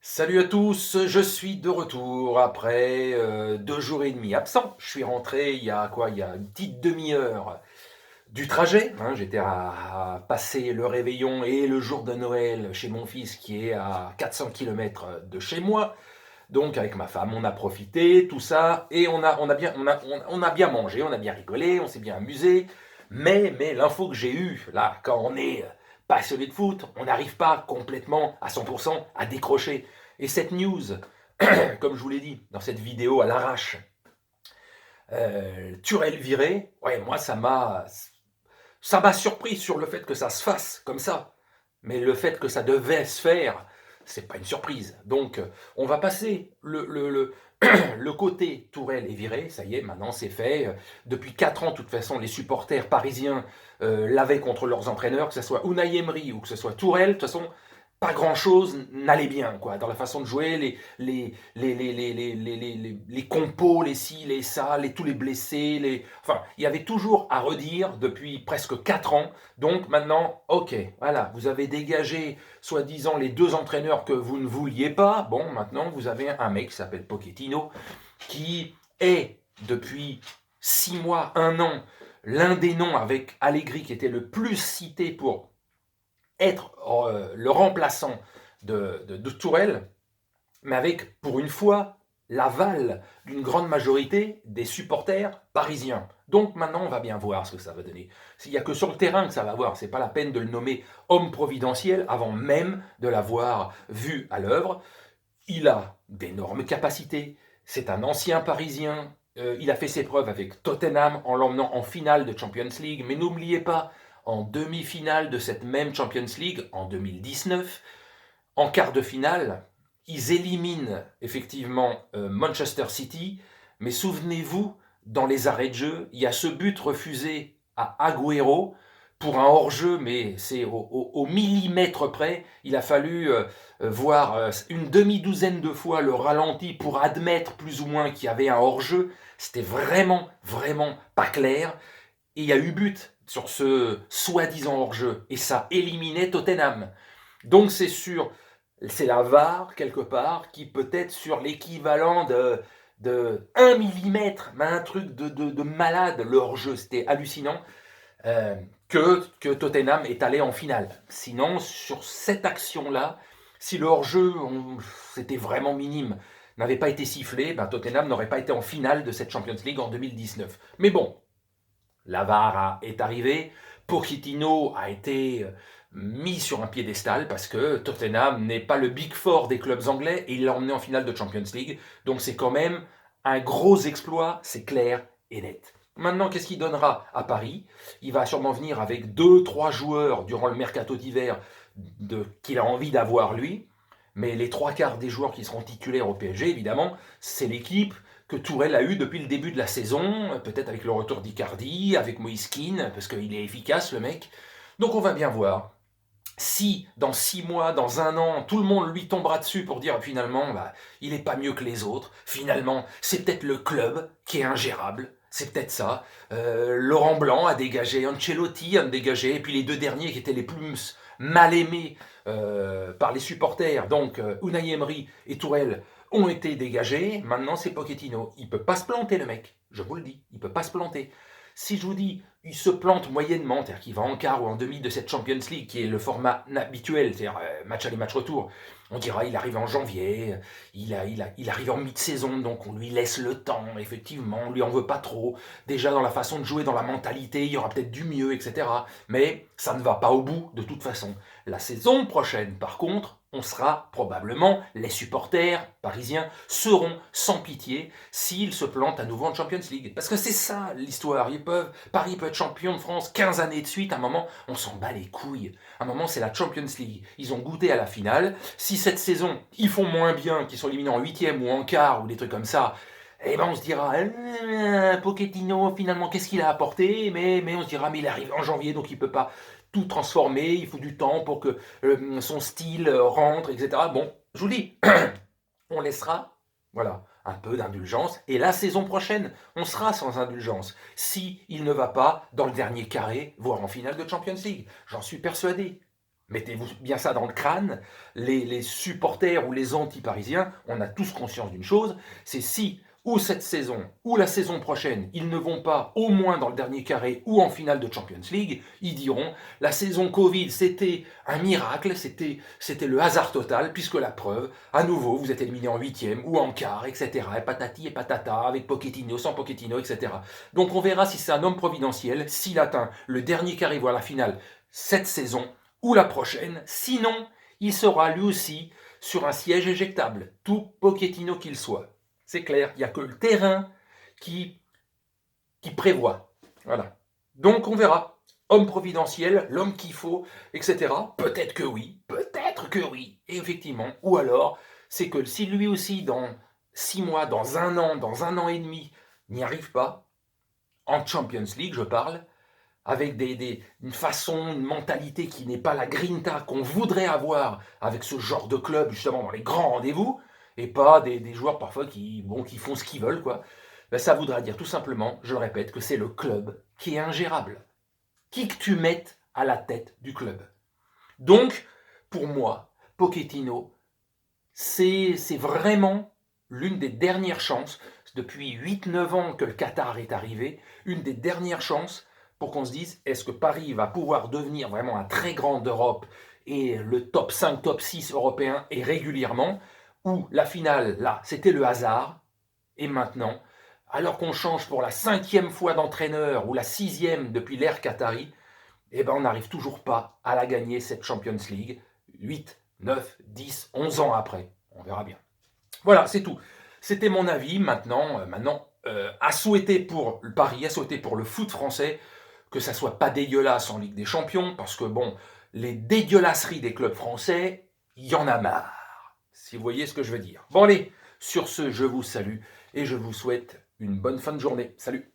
Salut à tous, je suis de retour après 2 jours et demi absent. Je suis rentré il y a quoi? Il y a une petite demi-heure du trajet, hein. J'étais à passer le réveillon et le jour de Noël chez mon fils qui est à 400 km de chez moi. Donc avec ma femme, on a profité, tout ça, et on a bien mangé, on a bien rigolé, on s'est bien amusé. Mais l'info que j'ai eue, là, quand on est passionné de foot, on n'arrive pas complètement à 100% à décrocher. Et cette news, comme je vous l'ai dit dans cette vidéo à l'arrache, Turel viré, ouais, moi ça m'a surpris sur le fait que ça se fasse comme ça. Mais le fait que ça devait se faire, c'est pas une surprise. Donc, on va passer le côté Tourelle est viré, ça y est, maintenant c'est fait. Depuis 4 ans, de toute façon, les supporters parisiens l'avaient contre leurs entraîneurs, que ce soit Unai Emery ou que ce soit Tourelle. De toute façon, pas grand-chose n'allait bien, quoi, dans la façon de jouer, les compos, les ci, les ça, tous les blessés, enfin, il y avait toujours à redire depuis presque 4 ans. Donc maintenant, ok, voilà, vous avez dégagé, soi-disant, les 2 entraîneurs que vous ne vouliez pas. Bon, maintenant, vous avez un mec qui s'appelle Pochettino, qui est, depuis 6 mois, 1 an, l'un des noms avec Allegri qui était le plus cité pour être le remplaçant de Tourelle, mais avec, pour une fois, l'aval d'une grande majorité des supporters parisiens. Donc maintenant, on va bien voir ce que ça va donner. Il n'y a que sur le terrain que ça va voir. C'est pas la peine de le nommer homme providentiel avant même de l'avoir vu à l'œuvre. Il a d'énormes capacités. C'est un ancien Parisien. Il a fait ses preuves avec Tottenham en l'emmenant en finale de Champions League. Mais n'oubliez pas, en demi-finale de cette même Champions League, en 2019, en quart de finale, ils éliminent effectivement Manchester City. Mais souvenez-vous, dans les arrêts de jeu, il y a ce but refusé à Agüero pour un hors-jeu, mais c'est au millimètre près. Il a fallu voir une demi-douzaine de fois le ralenti pour admettre plus ou moins qu'il y avait un hors-jeu. C'était vraiment, vraiment pas clair. Et il y a eu but sur ce soi-disant hors-jeu. Et ça éliminait Tottenham. Donc c'est la VAR quelque part qui peut être sur l'équivalent de 1 millimètre, mais un truc de malade. Le hors-jeu, c'était hallucinant euh, que Tottenham est allé en finale. Sinon, sur cette action-là, si le hors-jeu, c'était vraiment minime, n'avait pas été sifflé, ben Tottenham n'aurait pas été en finale de cette Champions League en 2019. Mais bon, la VAR est arrivée, Pochettino a été mis sur un piédestal parce que Tottenham n'est pas le Big Four des clubs anglais et il l'a emmené en finale de Champions League. Donc c'est quand même un gros exploit, c'est clair et net. Maintenant, qu'est-ce qu'il donnera à Paris? Il va sûrement venir avec 2, 3 joueurs durant le mercato d'hiver qu'il a envie d'avoir lui. Mais les 3 quarts des joueurs qui seront titulaires au PSG, évidemment, c'est l'équipe que Tourelle a eu depuis le début de la saison, peut-être avec le retour d'Icardi, avec Moïse Kean, parce qu'il est efficace le mec. Donc on va bien voir. Si dans 6 mois, dans 1 an, tout le monde lui tombera dessus pour dire finalement, bah, il n'est pas mieux que les autres, finalement, c'est peut-être le club qui est ingérable, c'est peut-être ça. Laurent Blanc a dégagé, Ancelotti a dégagé, et puis les 2 derniers qui étaient les plus mal aimés par les supporters, donc Unai Emery et Tourelle, ont été dégagés. Maintenant, c'est Pochettino. Il peut pas se planter, le mec. Je vous le dis, il peut pas se planter. Si je vous dis, il se plante moyennement, c'est-à-dire qu'il va en quart ou en demi de cette Champions League, qui est le format habituel, c'est-à-dire match aller, match retour, on dira il arrive en janvier, il arrive en mi-saison, donc on lui laisse le temps, effectivement, on lui en veut pas trop. Déjà dans la façon de jouer, dans la mentalité, il y aura peut-être du mieux, etc. Mais ça ne va pas au bout de toute façon. La saison prochaine, par contre, on sera probablement, les supporters parisiens seront sans pitié s'ils se plantent à nouveau en Champions League. Parce que c'est ça l'histoire. Paris peut être champion de France 15 années de suite. À un moment, on s'en bat les couilles. À un moment, c'est la Champions League. Ils ont goûté à la finale. Si cette saison, ils font moins bien, qu'ils sont éliminés en huitième ou en quart ou des trucs comme ça, eh ben on se dira, Pochettino, finalement, qu'est-ce qu'il a apporté, mais on se dira, mais il arrive en janvier, donc il peut pas tout transformer, il faut du temps pour que son style rentre, etc. Bon, je vous dis, on laissera, voilà, un peu d'indulgence, et la saison prochaine, on sera sans indulgence, si il ne va pas dans le dernier carré, voire en finale de Champions League. J'en suis persuadé. Mettez-vous bien ça dans le crâne. Les supporters ou les anti-parisiens, on a tous conscience d'une chose, c'est si, ou cette saison, ou la saison prochaine, ils ne vont pas au moins dans le dernier carré ou en finale de Champions League, ils diront, la saison Covid, c'était un miracle, c'était le hasard total, puisque la preuve, à nouveau, vous êtes éliminé en huitième ou en quart, etc., et patati et patata, avec Pochettino, sans Pochettino, etc. Donc on verra si c'est un homme providentiel, s'il atteint le dernier carré, voire la finale, cette saison, ou la prochaine, sinon il sera lui aussi sur un siège éjectable, tout Pochettino qu'il soit. C'est clair, il n'y a que le terrain qui prévoit. Voilà. Donc on verra. Homme providentiel, l'homme qu'il faut, etc. Peut-être que oui, et effectivement. Ou alors, c'est que si lui aussi, dans 6 mois, dans un an et demi, n'y arrive pas, en Champions League, je parle, avec une façon, une mentalité qui n'est pas la grinta qu'on voudrait avoir avec ce genre de club, justement, dans les grands rendez-vous, et pas des joueurs parfois qui font ce qu'ils veulent, quoi. Ben, ça voudra dire tout simplement, je le répète, que c'est le club qui est ingérable. Qui que tu mettes à la tête du club. Donc, pour moi, Pochettino, c'est vraiment l'une des dernières chances, depuis 8-9 ans que le Qatar est arrivé, une des dernières chances pour qu'on se dise, est-ce que Paris va pouvoir devenir vraiment un très grand Europe et le top 5, top 6 européen et régulièrement, ou la finale, là, c'était le hasard, et maintenant, alors qu'on change pour la 5e fois d'entraîneur ou la 6e depuis l'ère Qatari, eh ben on n'arrive toujours pas à la gagner, cette Champions League, 8, 9, 10, 11 ans après. On verra bien. Voilà, c'est tout. C'était mon avis. Maintenant, à souhaiter pour le Paris, à souhaiter pour le foot français, que ça soit pas dégueulasse en Ligue des Champions, parce que bon, les dégueulasseries des clubs français, il y en a marre. Si vous voyez ce que je veux dire. Bon allez, sur ce, je vous salue et je vous souhaite une bonne fin de journée. Salut!